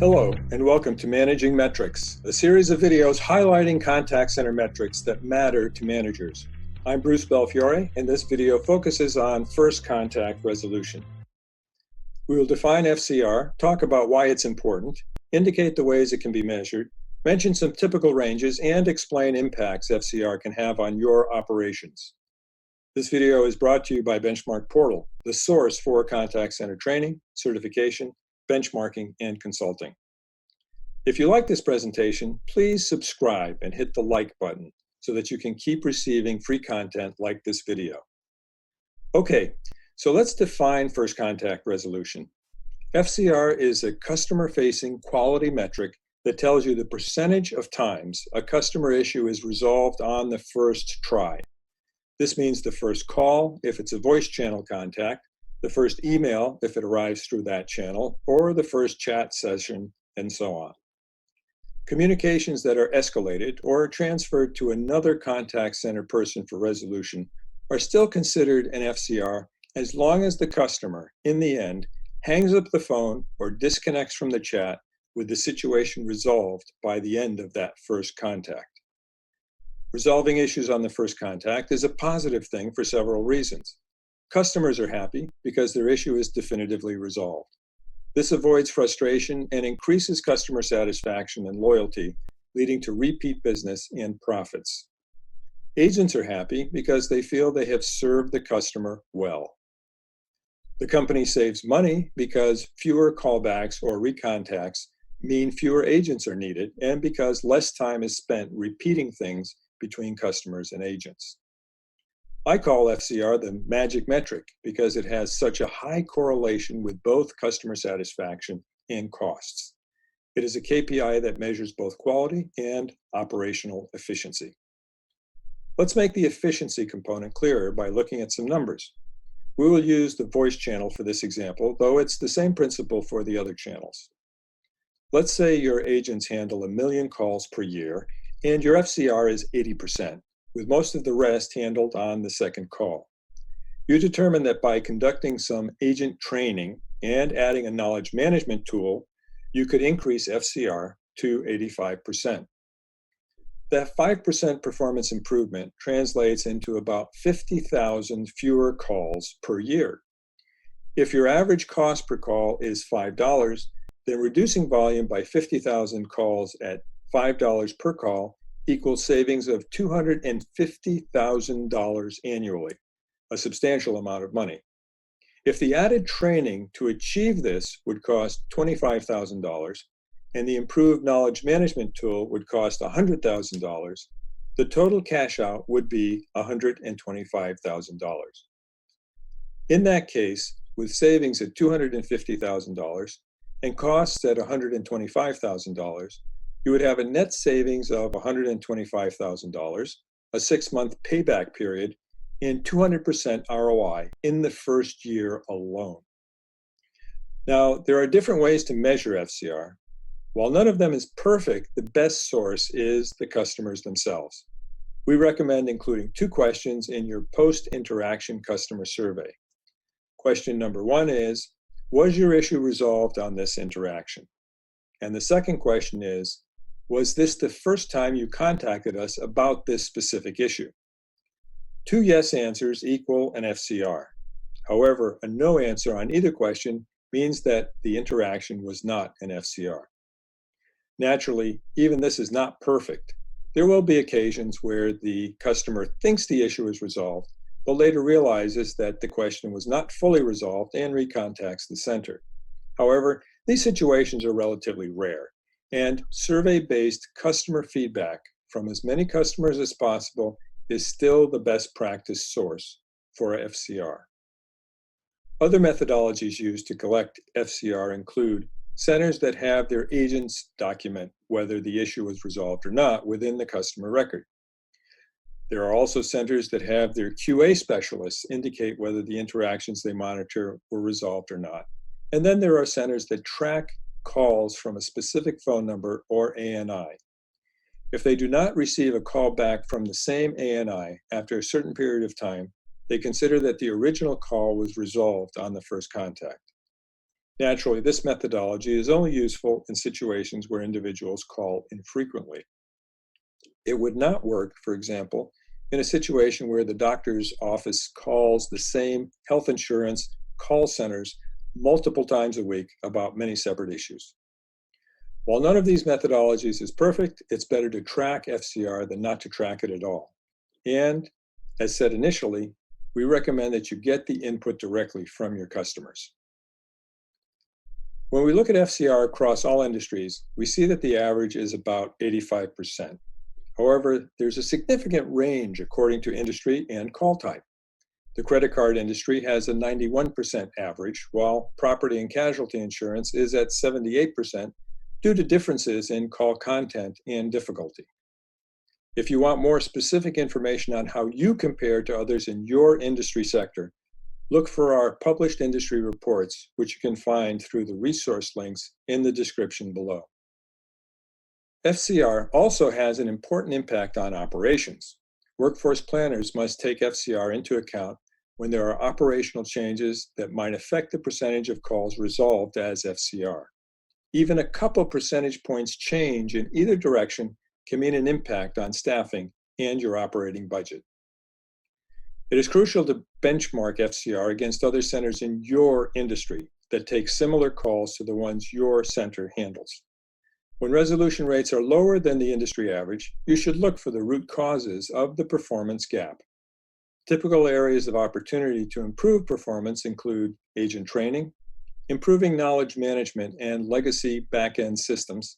Hello, and welcome to Managing Metrics, a series of videos highlighting contact center metrics that matter to managers. I'm Bruce Belfiore, and this video focuses on first contact resolution. We will define FCR, talk about why it's important, indicate the ways it can be measured, mention some typical ranges, and explain impacts FCR can have on your operations. This video is brought to you by BenchmarkPortal, the source for contact center training, certification, benchmarking, and consulting. If you like this presentation, please subscribe and hit the like button so that you can keep receiving free content like this video. Okay, so let's define first contact resolution. FCR is a customer-facing quality metric that tells you the percentage of times a customer issue is resolved on the first try. This means the first call if it's a voice channel contact, the first email if it arrives through that channel, or the first chat session, and so on. Communications that are escalated or transferred to another contact center person for resolution are still considered an FCR as long as the customer, in the end, hangs up the phone or disconnects from the chat with the situation resolved by the end of that first contact. Resolving issues on the first contact is a positive thing for several reasons. Customers are happy because their issue is definitively resolved. This avoids frustration and increases customer satisfaction and loyalty, leading to repeat business and profits. Agents are happy because they feel they have served the customer well. The company saves money because fewer callbacks or recontacts mean fewer agents are needed, and because less time is spent repeating things between customers and agents. I call FCR the magic metric because it has such a high correlation with both customer satisfaction and costs. It is a KPI that measures both quality and operational efficiency. Let's make the efficiency component clearer by looking at some numbers. We will use the voice channel for this example, though it's the same principle for the other channels. Let's say your agents handle 1 million calls per year and your FCR is 80%. With most of the rest handled on the second call. You determine that by conducting some agent training and adding a knowledge management tool, you could increase FCR to 85%. That 5% performance improvement translates into about 50,000 fewer calls per year. If your average cost per call is $5, then reducing volume by 50,000 calls at $5 per call equals savings of $250,000 annually, a substantial amount of money. If the added training to achieve this would cost $25,000 and the improved knowledge management tool would cost $100,000, the total cash out would be $125,000. In that case, with savings at $250,000 and costs at $125,000, you would have a net savings of $125,000, a 6-month payback period, and 200% ROI in the first year alone. Now, there are different ways to measure FCR. While none of them is perfect, the best source is the customers themselves. We recommend including 2 questions in your post-interaction customer survey. Question number 1 is, was your issue resolved on this interaction? And the second question is, was this the first time you contacted us about this specific issue? 2 yes answers equal an FCR. However, a no answer on either question means that the interaction was not an FCR. Naturally, even this is not perfect. There will be occasions where the customer thinks the issue is resolved, but later realizes that the question was not fully resolved and recontacts the center. However, these situations are relatively rare. And survey-based customer feedback from as many customers as possible is still the best practice source for FCR. Other methodologies used to collect FCR include centers that have their agents document whether the issue was resolved or not within the customer record. There are also centers that have their QA specialists indicate whether the interactions they monitor were resolved or not. And then there are centers that track calls from a specific phone number or ANI. If they do not receive a call back from the same ANI after a certain period of time, they consider that the original call was resolved on the first contact. Naturally, this methodology is only useful in situations where individuals call infrequently. It would not work, for example, in a situation where the doctor's office calls the same health insurance call centers multiple times a week about many separate issues. While none of these methodologies is perfect, it's better to track FCR than not to track it at all. And, as said initially, we recommend that you get the input directly from your customers. When we look at FCR across all industries, we see that the average is about 85%. However, there's a significant range according to industry and call type. The credit card industry has a 91% average, while property and casualty insurance is at 78% due to differences in call content and difficulty. If you want more specific information on how you compare to others in your industry sector, look for our published industry reports, which you can find through the resource links in the description below. FCR also has an important impact on operations. Workforce planners must take FCR into account when there are operational changes that might affect the percentage of calls resolved as FCR. Even a couple percentage points change in either direction can mean an impact on staffing and your operating budget. It is crucial to benchmark FCR against other centers in your industry that take similar calls to the ones your center handles. When resolution rates are lower than the industry average, you should look for the root causes of the performance gap. Typical areas of opportunity to improve performance include agent training, improving knowledge management and legacy back-end systems,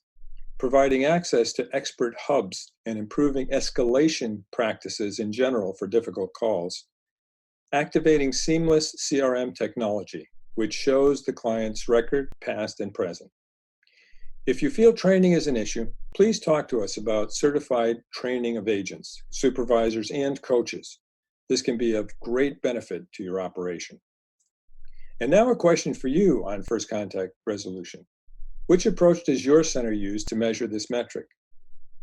providing access to expert hubs and improving escalation practices in general for difficult calls, activating seamless CRM technology, which shows the client's record, past and present. If you feel training is an issue, please talk to us about certified training of agents, supervisors, and coaches. This can be of great benefit to your operation. And now a question for you on first contact resolution. Which approach does your center use to measure this metric?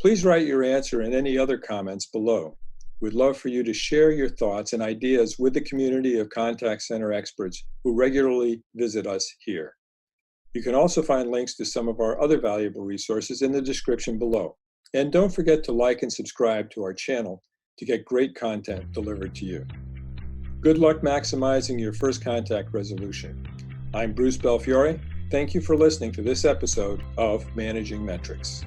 Please write your answer and any other comments below. We'd love for you to share your thoughts and ideas with the community of contact center experts who regularly visit us here. You can also find links to some of our other valuable resources in the description below. And don't forget to like and subscribe to our channel to get great content delivered to you. Good luck maximizing your first contact resolution. I'm Bruce Belfiore. Thank you for listening to this episode of Managing Metrics.